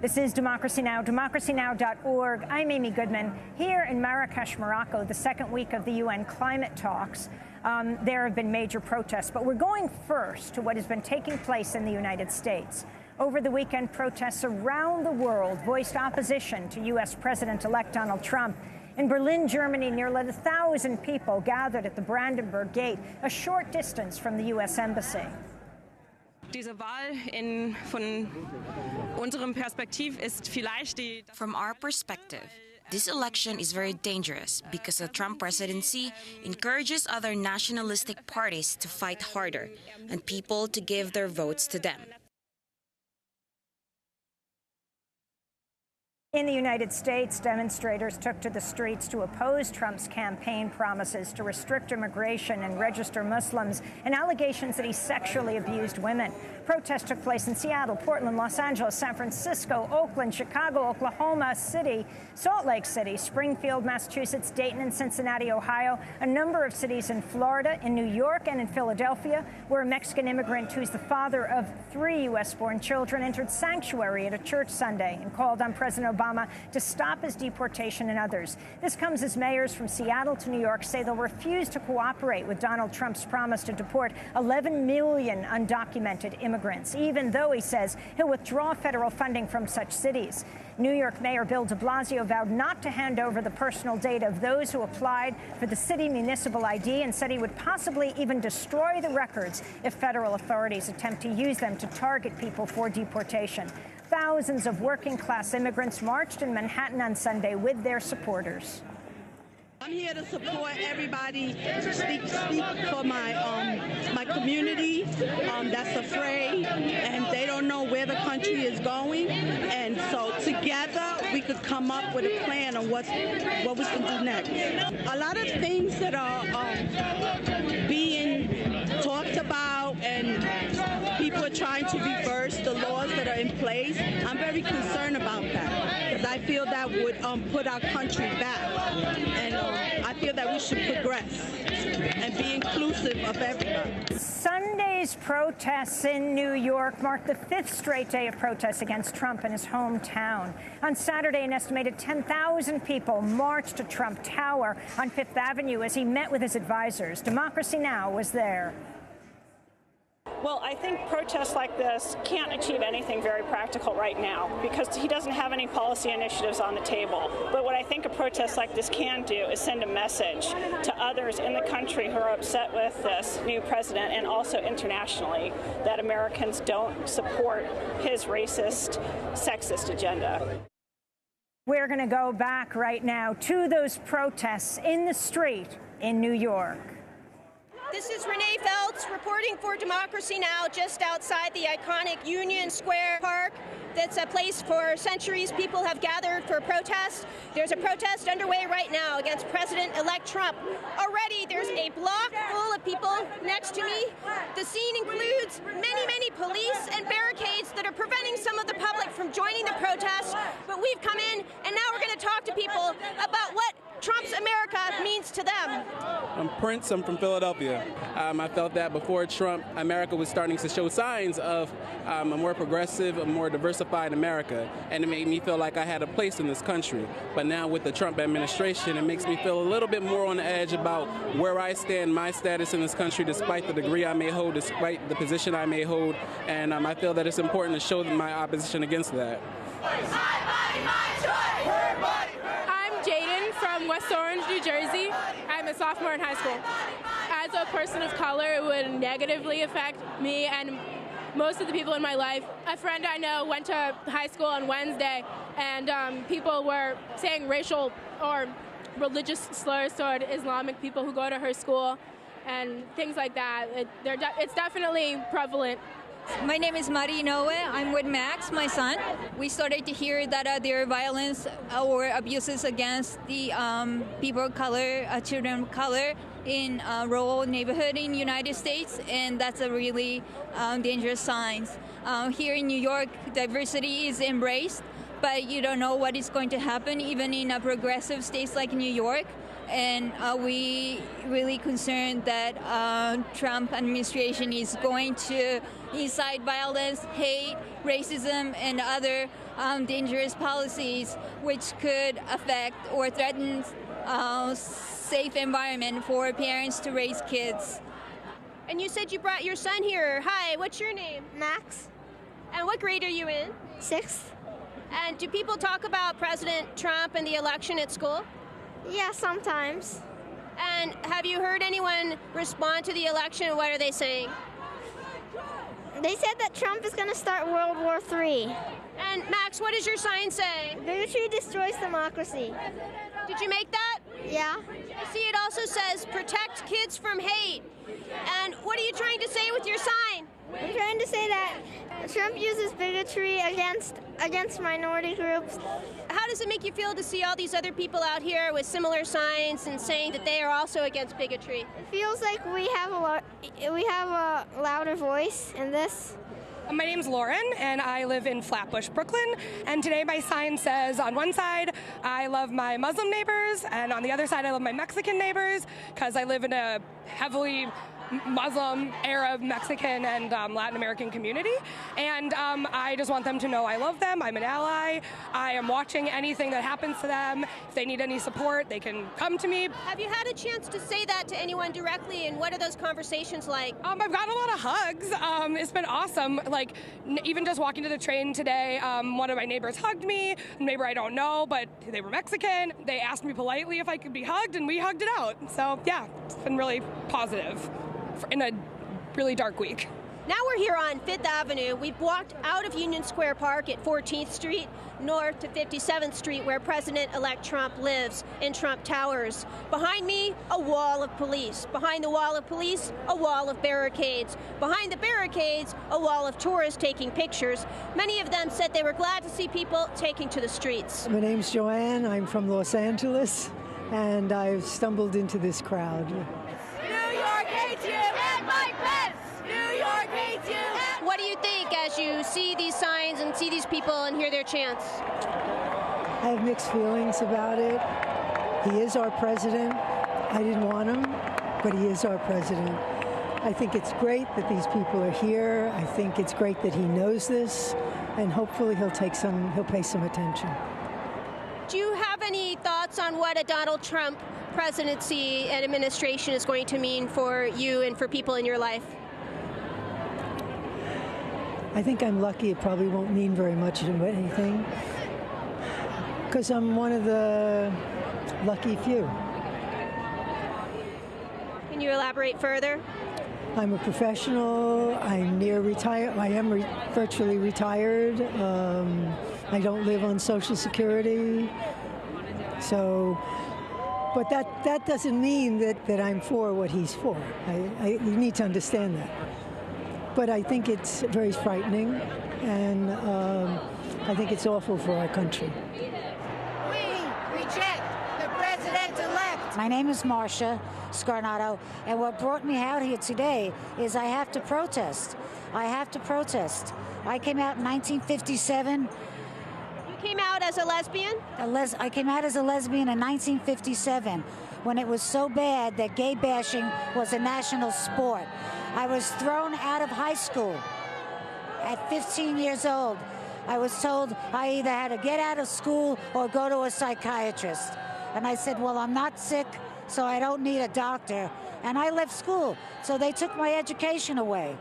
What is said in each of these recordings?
This is Democracy Now!, democracynow.org. I'm Amy Goodman. Here in Marrakesh, Morocco, the second week of the UN climate talks, there have been major protests. But we're going first to what has been taking place in the United States. Over the weekend, protests around the world voiced opposition to U.S. President-elect Donald Trump. In Berlin, Germany, nearly 1,000 people gathered at the Brandenburg Gate, a short distance from the U.S. Embassy. From our perspective, this election is very dangerous because the Trump presidency encourages other nationalistic parties to fight harder and people to give their votes to them. In the United States, demonstrators took to the streets to oppose Trump's campaign promises to restrict immigration and register Muslims and allegations that he sexually abused women. Protests took place in Seattle, Portland, Los Angeles, San Francisco, Oakland, Chicago, Oklahoma City, Salt Lake City, Springfield, Massachusetts, Dayton, and Cincinnati, Ohio, a number of cities in Florida, in New York, and in Philadelphia, where a Mexican immigrant who's the father of 3 U.S.-born children entered sanctuary at a church Sunday and called on President Obama to stop his deportation and others. This comes as mayors from Seattle to New York say they'll refuse to cooperate with Donald Trump's promise to deport 11 million undocumented immigrants, even though he says he'll withdraw federal funding from such cities. New York Mayor Bill de Blasio vowed not to hand over the personal data of those who applied for the city municipal ID and said he would possibly even destroy the records if federal authorities attempt to use them to target people for deportation. Thousands of working-class immigrants marched in Manhattan on Sunday with their supporters. I'm here to support everybody, speak for my community that's afraid and they don't know where the country is going. And so together we could come up with a plan on what we can do next. A lot of things that are being talked about and people are trying to reverse the laws that are in place. I'm very concerned about that because I feel that would put our country back. And I feel that we should progress and be inclusive of everybody. Sunday's protests in New York marked the 5th straight day of protests against Trump in his hometown. On Saturday, an estimated 10,000 people marched to Trump Tower on 5th Avenue as he met with his advisors. Democracy Now! Was there. Well, I think protests like this can't achieve anything very practical right now because he doesn't have any policy initiatives on the table. But what I think a protest like this can do is send a message to others in the country who are upset with this new president and also internationally that Americans don't support his racist, sexist agenda. We're going to go back right now to those protests in the street in New York. This is Renee Feltz reporting for Democracy Now! Just outside the iconic Union Square Park. That's a place for centuries people have gathered for protest. There's a protest underway right now against President-elect Trump. Already there's a block full of people next to me. The scene includes many police and barricades that are preventing some of the public from joining the protest. But we've come in and now we're going to talk to people about what Trump's America means to them. I'm Prince. I'm from Philadelphia. I felt that before Trump, America was starting to show signs of a more progressive, a more diversified America, and it made me feel like I had a place in this country. But now with the Trump administration, it makes me feel a little bit more on the edge about where I stand, my status in this country, despite the degree I may hold, despite the position I may hold, and I feel that it's important to show my opposition against that. Jaden from West Orange, New Jersey. I'm a sophomore in high school. As a person of color, it would negatively affect me and most of the people in my life. A friend I know went to high school on Wednesday, and people were saying racial or religious slurs toward Islamic people who go to her school and things like that. It's definitely prevalent. My name is Mari Inoue. I'm with Max, my son. We started to hear that there are violence or abuses against the people of color, children of color in rural neighborhood in the United States, and that's a really dangerous sign. Here in New York, diversity is embraced, but you don't know what is going to happen even in progressive states like New York. and we really concerned that Trump administration is going to incite violence, hate, racism, and other dangerous policies which could affect or threaten safe environment for parents to raise kids. And you said you brought your son here. Hi, what's your name? Max. And what grade are you in? 6th. And do people talk about President Trump and the election at school? Yeah, sometimes. And have you heard anyone respond to the election? What are they saying? They said that Trump is going to start World War III. And Max, what does your sign say? Bigotry destroys democracy. Did you make that? Yeah. I see it also says protect kids from hate. And what are you trying to say with your sign? I'm trying to say that Trump uses bigotry against minority groups. How does it make you feel to see all these other people out here with similar signs and saying that they are also against bigotry? It feels like we have a louder voice in this. My name's Lauren, and I live in Flatbush, Brooklyn. And today my sign says, on one side, I love my Muslim neighbors, and on the other side, I love my Mexican neighbors, because I live in a heavily Muslim, Arab, Mexican, and Latin American community. And I just want them to know I love them. I'm an ally. I am watching anything that happens to them. If they need any support, they can come to me. Have you had a chance to say that to anyone directly, and what are those conversations like? I've got a lot of hugs. It's been awesome. Like, even just walking to the train today, one of my neighbors hugged me, a neighbor I don't know, but they were Mexican. They asked me politely if I could be hugged, and we hugged it out. So, yeah, it's been really positive in a really dark week. Now we're here on 5th Avenue. We've walked out of Union Square Park at 14th Street, north to 57th Street, where President-elect Trump lives, in Trump Towers. Behind me, a wall of police. Behind the wall of police, a wall of barricades. Behind the barricades, a wall of tourists taking pictures. Many of them said they were glad to see people taking to the streets. My name's Joanne. I'm from Los Angeles, and I've stumbled into this crowd. New York hates you, and Mike Pence! New York hates you! What do you think as you see these signs and see these people and hear their chants? I have mixed feelings about it. He is our president. I didn't want him, but he is our president. I think it's great that these people are here. I think it's great that he knows this, and hopefully he'll pay some attention. Do you have any thoughts on what a Donald Trump presidency and administration is going to mean for you and for people in your life? I think I'm lucky. It probably won't mean very much of anything, because I'm one of the lucky few. Can you elaborate further? I'm a professional. I'm near retire. I am virtually retired. I don't live on Social Security. So, but that doesn't mean that I'm for what he's for. You need to understand that. But I think it's very frightening, and I think it's awful for our country. We reject the president-elect. My name is Marcia Scarnato, and what brought me out here today is I have to protest. I have to protest. I came out in 1957. You came out as a lesbian? I came out as a lesbian in 1957, when it was so bad that gay bashing was a national sport. I was thrown out of high school at 15 years old. I was told I either had to get out of school or go to a psychiatrist. And I said, well, I'm not sick, so I don't need a doctor. And I left school, so they took my education away.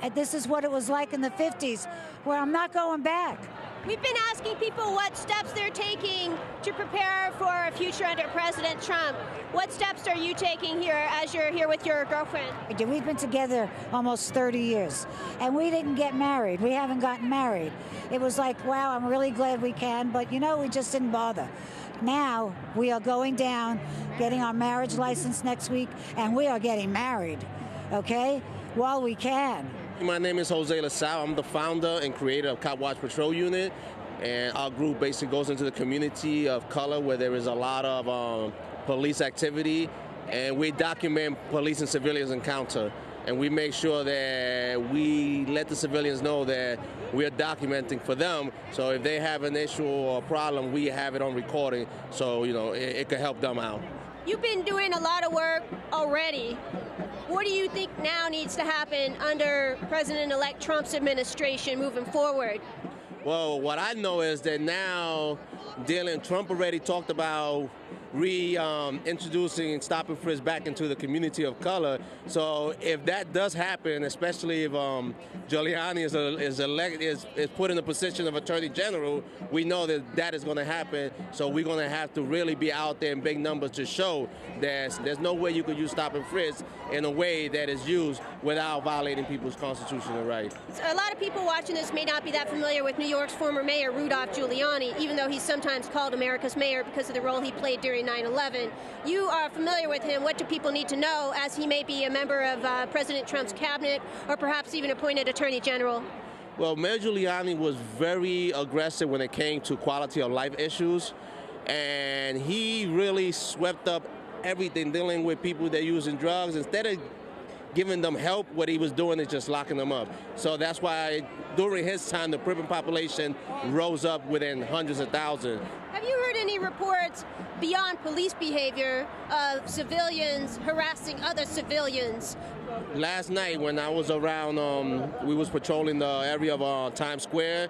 And this is what it was like in the 50s, where I'm not going back. We've been asking people what steps they're taking to prepare for a future under President Trump. What steps are you taking here as you're here with your girlfriend? We've been together almost 30 years, and we didn't get married. We haven't gotten married. It was like, wow, I'm really glad we can, but we just didn't bother. Now we are going down, getting our marriage license next week, and we are getting married, okay, while we can. My name is Jose LaSalle. I'm the founder and creator of Cop Watch Patrol Unit, and our group basically goes into the community of color where there is a lot of police activity, and we document police and civilians encounter, and we make sure that we let the civilians know that we are documenting for them, so if they have an issue or a problem, we have it on recording, so it could help them out. You've been doing a lot of work already. What do you think now needs to happen under President-elect Trump's administration moving forward? Well, what I know is that now Trump already talked about introducing stop-and-frisk back into the community of color. So if that does happen, especially if Giuliani is put in the position of Attorney General, we know that that is going to happen. So we're going to have to really be out there in big numbers to show that there's no way you could use stop-and-frisk in a way that is used without violating people's constitutional rights. A lot of people watching this may not be that familiar with New York's former mayor, Rudolph Giuliani, even though he's sometimes called America's mayor because of the role he played during 9/11. You are familiar with him. What do people need to know, as he may be a member of President Trump's cabinet or perhaps even appointed Attorney General? Well, Mayor Giuliani was very aggressive when it came to quality of life issues, and he really swept up everything dealing with people that are using drugs. Instead of giving them help, what he was doing is just locking them up. So that's why during his time, the prison population rose up within hundreds of thousands. Have you heard any reports beyond police behavior of civilians harassing other civilians? Last night when I was around, we was patrolling the area of Times Square,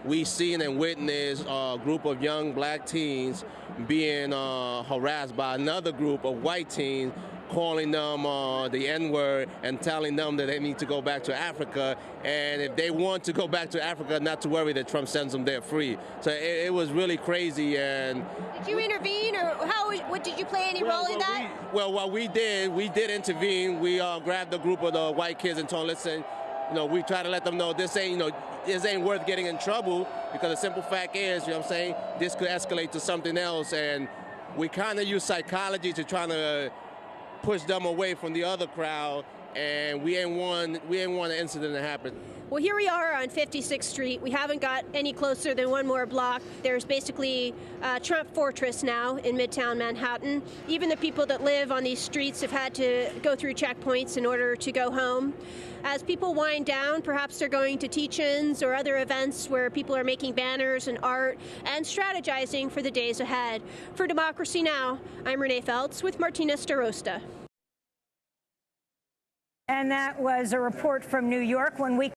we seen and witnessed a group of young black teens being harassed by another group of white teens, calling them the N-word and telling them that they need to go back to Africa, and if they want to go back to Africa, not to worry that Trump sends them there free. So it was really crazy. And did you intervene, or what did you play any role in that? What we did intervene. We grabbed a group of the white kids and told them, listen, we try to let them know this ain't worth getting in trouble, because the simple fact is, this could escalate to something else, and we kind of use psychology to try to push them away from the other crowd, and we ain't want an incident to happen. Well, here we are on 56th Street. We haven't got any closer than one more block. There's basically a Trump fortress now in Midtown Manhattan. Even the people that live on these streets have had to go through checkpoints in order to go home. As people wind down, perhaps they're going to teach-ins or other events where people are making banners and art and strategizing for the days ahead. For Democracy Now!, I'm Renee Feltz with Martina Starosta. And that was a report from New York. When we